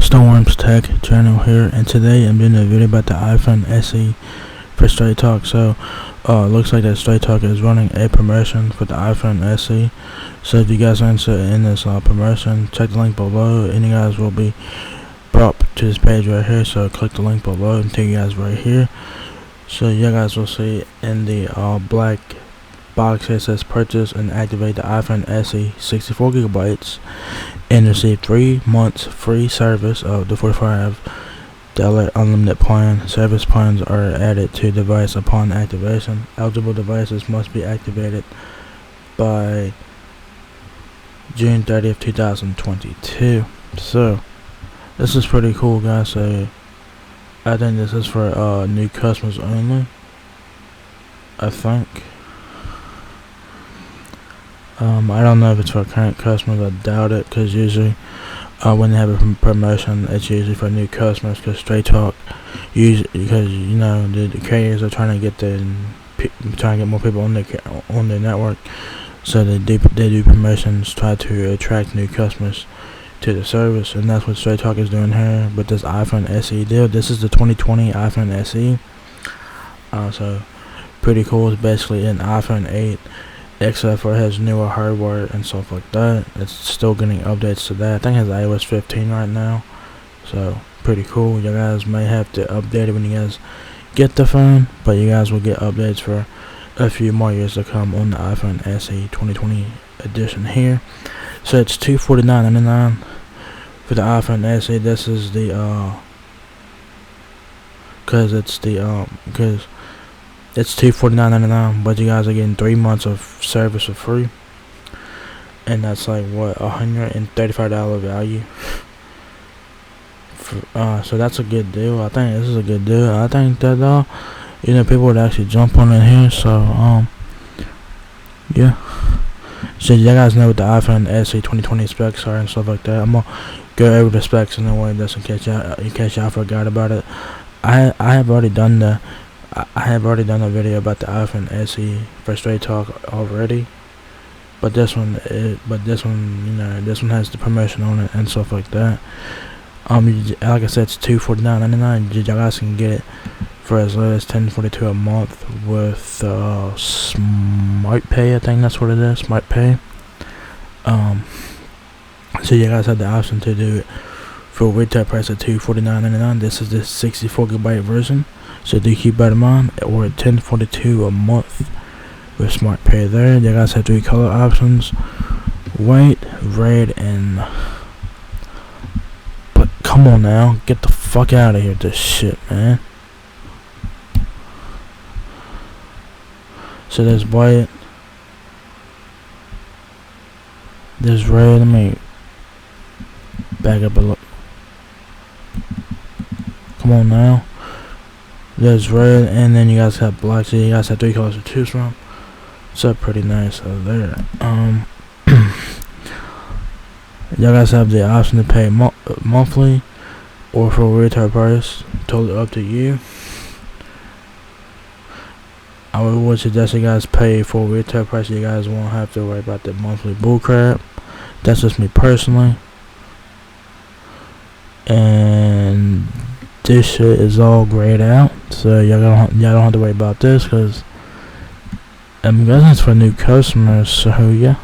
Storm's Tech channel here, and today I'm doing a video about the iPhone SE for Straight Talk. So looks like that Straight Talk is running a promotion for the iPhone SE. So if you guys are interested in this promotion, check the link below and you guys will be brought to this page right here. So click the link below and take you guys right here. So you guys will see in the black box it says purchase and activate the iPhone SE 64GB and receive 3 months free service of the $45 unlimited plan. Service plans are added to device upon activation. Eligible devices must be activated by June 30th, 2022. So this is pretty cool, guys. So I think this is for new customers only, I think. I don't know if it's for current customers. I doubt it, because usually when they have a promotion, it's usually for new customers. Because Straight Talk, usually, because you know the carriers are trying to get more people on their network, so they do promotions, try to attract new customers to the service, and that's what Straight Talk is doing here with this iPhone SE deal. This is the 2020 iPhone SE. So pretty cool. It's basically an iPhone 8. Except for it has newer hardware and stuff like that. It's still getting updates to that. I think it has iOS 15 right now. So pretty cool. You guys may have to update it when you guys get the phone, but you guys will get updates for a few more years to come on the iPhone SE 2020 edition here. So it's $249.99 for the iPhone SE. This is the it's $249.99, but you guys are getting 3 months of service for free, and that's like what, $135 value. So that's a good deal. I think this is a good deal. I think that people would actually jump on it here. So yeah. So you guys know what the iPhone SE 2020 specs are and stuff like that. I'm gonna go over the specs in a way just in case y'all forgot about it. I have already done a video about the iPhone SE for Straight Talk already, but this one this one has the promotion on it and stuff like that. Like I said, it's $249.99. You guys can get it for as low as $10.42 a month with Smart Pay. I think that's what it is, Smart Pay. So you guys have the option to do it for a retail price of $249.99. This is the 64GB version. So do keep that in mind, or $10.42 a month with Smart Pay there. You guys have 3 color options: white, red, and... But come on now, get the fuck out of here with this shit, man. So there's white, there's red. Let me back up a look. Come on now. There's red, and then you guys have black. So you guys have 3 colors to choose from. So pretty nice over there. You guys have the option to pay monthly or for a retail price. Totally up to you. I would suggest you guys pay for a retail price. So you guys won't have to worry about the monthly bullcrap. That's just me personally. And this shit is all grayed out, so y'all don't have to worry about this, because I'm guessing it's for new customers. So yeah,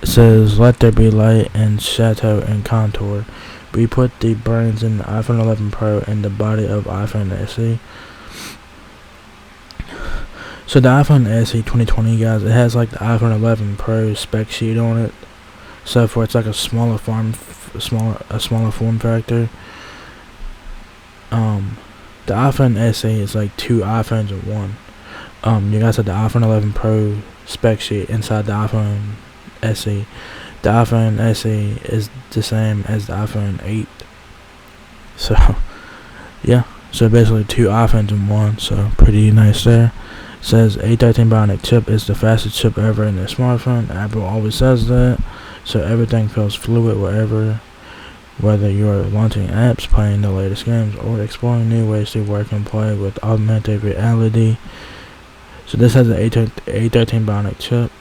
it says let there be light and shadow and contour. We put the brains in the iPhone 11 Pro and the body of iPhone SE. So the iPhone SE 2020, guys, it has like the iPhone 11 Pro spec sheet on it. So for it's like a smaller form factor. The iPhone SE is like 2 iPhones in one. You guys have the iPhone 11 Pro spec sheet inside the iPhone SE. The iPhone SE is the same as the iPhone 8. So yeah, so basically 2 iPhones in one. So pretty nice there. It says A13 Bionic chip is the fastest chip ever in a smartphone. Apple always says that. So everything feels fluid whether you're launching apps, playing the latest games, or exploring new ways to work and play with augmented reality. So this has an A13 Bionic chip.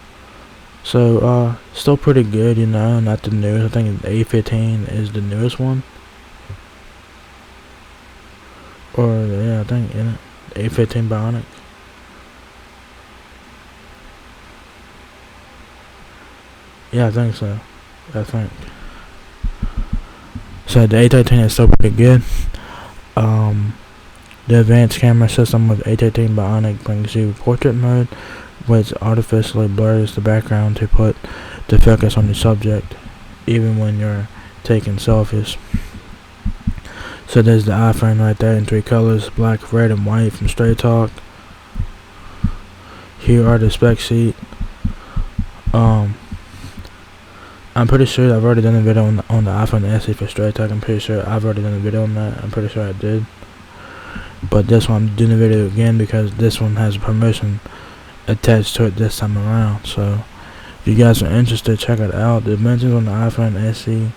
So still pretty good, you know, not the newest. I think the A15 is the newest one. Or yeah, I think A15 Bionic. Yeah, I think so. I think. So the A13 is still pretty good. The advanced camera system with A13 Bionic brings you portrait mode, which artificially blurs the background to put the focus on the subject, even when you're taking selfies. So there's the iPhone right there in 3 colors, black, red, and white from Straight Talk. Here are the spec sheet. I'm pretty sure I've already done a video on the iPhone SE for Straight Talk. I'm pretty sure I've already done a video on that. I'm pretty sure I did. But this one I'm doing the video again because this one has a promotion attached to it this time around. So if you guys are interested, check it out. The dimensions on the iPhone SE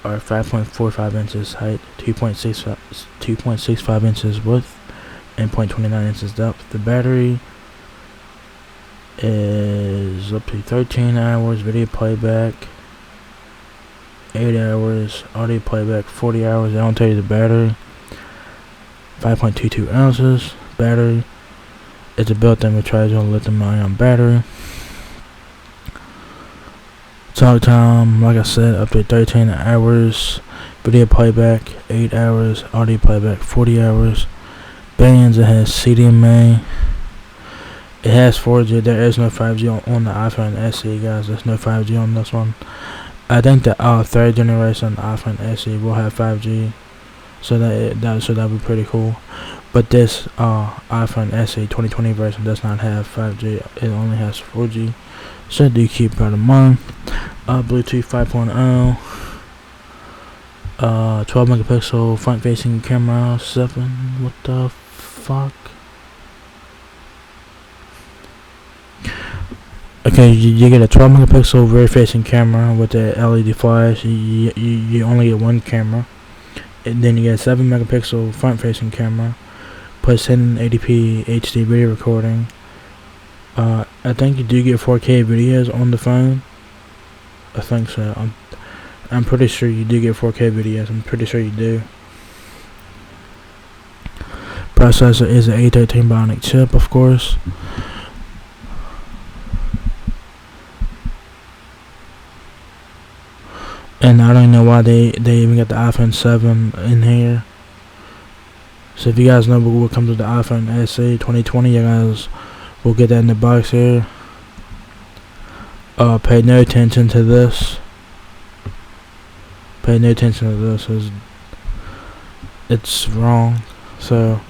are 5.45 inches height, 2.65 inches width, and 0.29 inches depth. The battery is up to 13 hours video playback, 8 hours audio playback, 40 hours. They don't tell you the battery. 5.22 ounces battery. It's a built-in rechargeable lithium-ion battery. Talk time, like I said, up to 13 hours video playback, 8 hours audio playback, 40 hours. Bands, it has CDMA. It has 4G. There is no 5G on the iPhone SE, guys. There's no 5G on this one. I think the 3rd generation iPhone SE will have 5G, so that'll be pretty cool. But this iPhone SE 2020 version does not have 5G. It only has 4G. So do keep that in mind. Bluetooth 5.0. 12 megapixel front facing camera. 7. What the fuck? Okay, you get a 12 megapixel rear facing camera with the LED flash. You only get one camera. And then you get a 7 megapixel front facing camera. Plus 1080p HD video recording. I think you do get 4K videos on the phone. I think so. I'm pretty sure you do get 4K videos. I'm pretty sure you do. Processor is an A13 Bionic chip, of course. And I don't know why they even got the iPhone 7 in here. So if you guys know what comes with the iPhone SE 2020, you guys will get that in the box here. Pay no attention to this. Pay no attention to this. It's wrong. So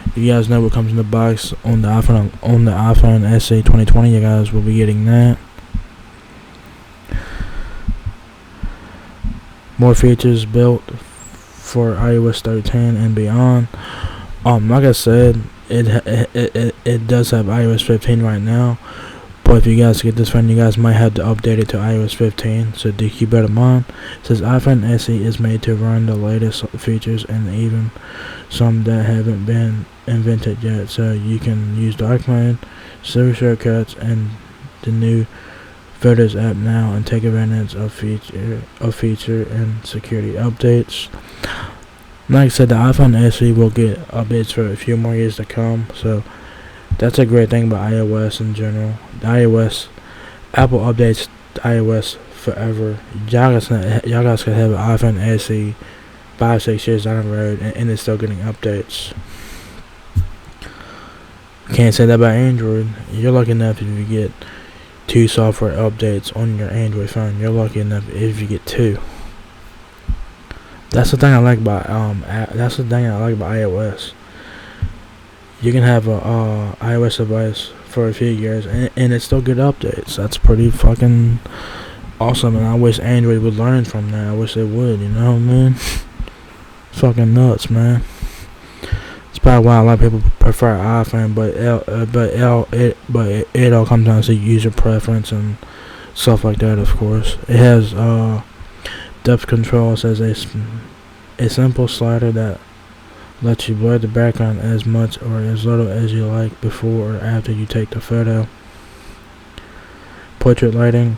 if you guys know what comes in the box on the iPhone SE 2020, you guys will be getting that. More features built for iOS 13 and beyond. Like I said, it does have iOS 15 right now, but if you guys get this phone, you guys might have to update it to iOS 15. So do keep that in mind. It says iPhone SE is made to run the latest features and even some that haven't been invented yet. So you can use dark mode, server shortcuts, and the new Photos app now and take advantage of feature and security updates. Like I said, the iPhone SE will get updates for a few more years to come, so that's a great thing about iOS in general. Apple updates iOS forever. Y'all guys could have an iPhone SE 5-6 years down the road and it's still getting updates. Can't say that about Android. You're lucky enough if you get 2 software updates on your Android phone. You're lucky enough if you get 2. That's the thing I like about iOS. You can have a iOS device for a few years and it still get updates. That's pretty fucking awesome, and I wish Android would learn from that. I wish they would, you know what I mean? It's fucking nuts, man. It's probably why a lot of people prefer iPhone, but it all comes down to user preference and stuff like that. Of course, it has depth control. It says a simple slider that lets you blur the background as much or as little as you like before or after you take the photo. portrait lighting.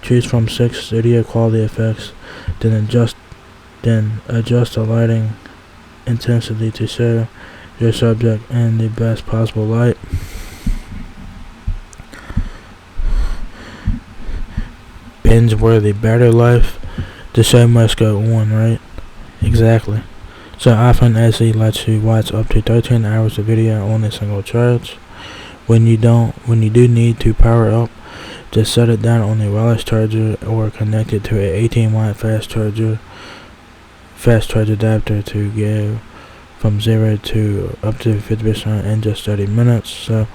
Choose from 6 studio quality effects, then adjust the lighting intensity to show your subject in the best possible light. Binge-worthy battery life. The show must go on, right? Exactly. So iPhone SE lets you watch up to 13 hours of video on a single charge. When you do need to power up, just set it down on a wireless charger or connect it to a 18-watt fast charge adapter to go from 0 to up to 50% in just 30 minutes. So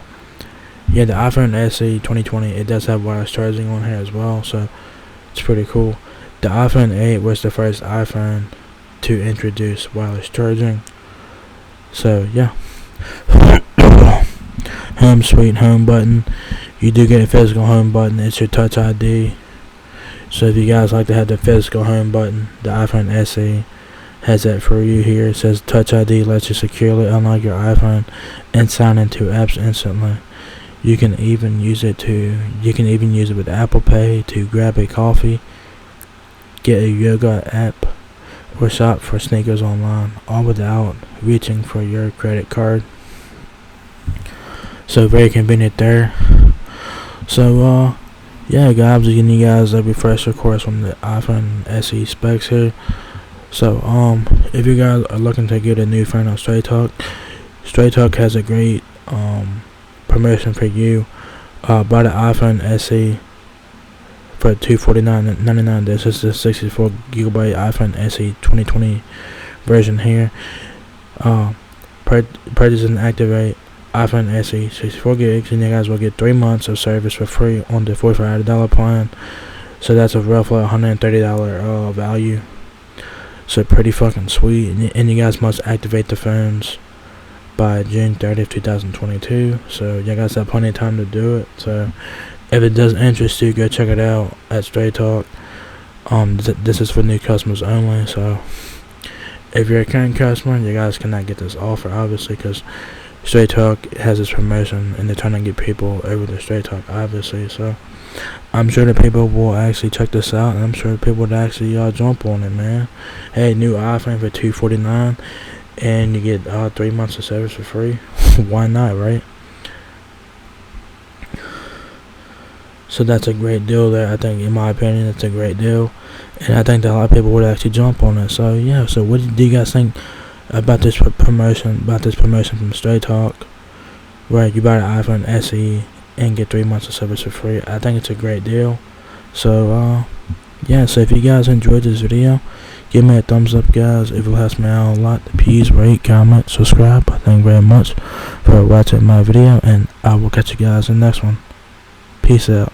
yeah, the iPhone SE 2020, it does have wireless charging on here as well, so it's pretty cool. The iPhone 8 was the first iPhone to introduce wireless charging. So yeah. Home sweet home button. You do get a physical home button. It's your Touch ID. So if you guys like to have the physical home button, the iPhone SE has that for you here. It says Touch ID lets you securely unlock your iPhone and sign into apps instantly. You can even use it with Apple Pay to grab a coffee, get a yoga app, or shop for sneakers online, all without reaching for your credit card. So very convenient there. So yeah guys, I'm just giving you guys a refresher course on the iPhone SE specs here. So if you guys are looking to get a new phone on Straight Talk has a great promotion for you. Buy the iPhone SE for $249.99. This is the 64GB iPhone SE 2020 version here. Purchase and activate iPhone SE 64 gigs, and you guys will get 3 months of service for free on the $45 plan. So that's a roughly $130 value. So pretty fucking sweet. And you guys must activate the phones by June 30th, 2022. So you guys have plenty of time to do it. So if it does interest you, go check it out at Straight Talk. This is for new customers only. So if you're a current customer, you guys cannot get this offer, obviously, because Straight Talk has this promotion and they're trying to get people over to Straight Talk, obviously. So I'm sure that people will actually check this out, and I'm sure people would actually jump on it, man. Hey, new iPhone for $249, and you get 3 months of service for free. Why not, right? So that's a great deal there. I think, in my opinion, it's a great deal, and I think that a lot of people would actually jump on it. So yeah. So what do you guys think about this promotion? From Straight Talk, where you buy the iPhone SE and get 3 months of service for free? I think it's a great deal. So yeah. So if you guys enjoyed this video, give me a thumbs up, guys. It will help me out a lot. Please rate, comment, subscribe. Thank you very much for watching my video, and I will catch you guys in the next one. Peace out.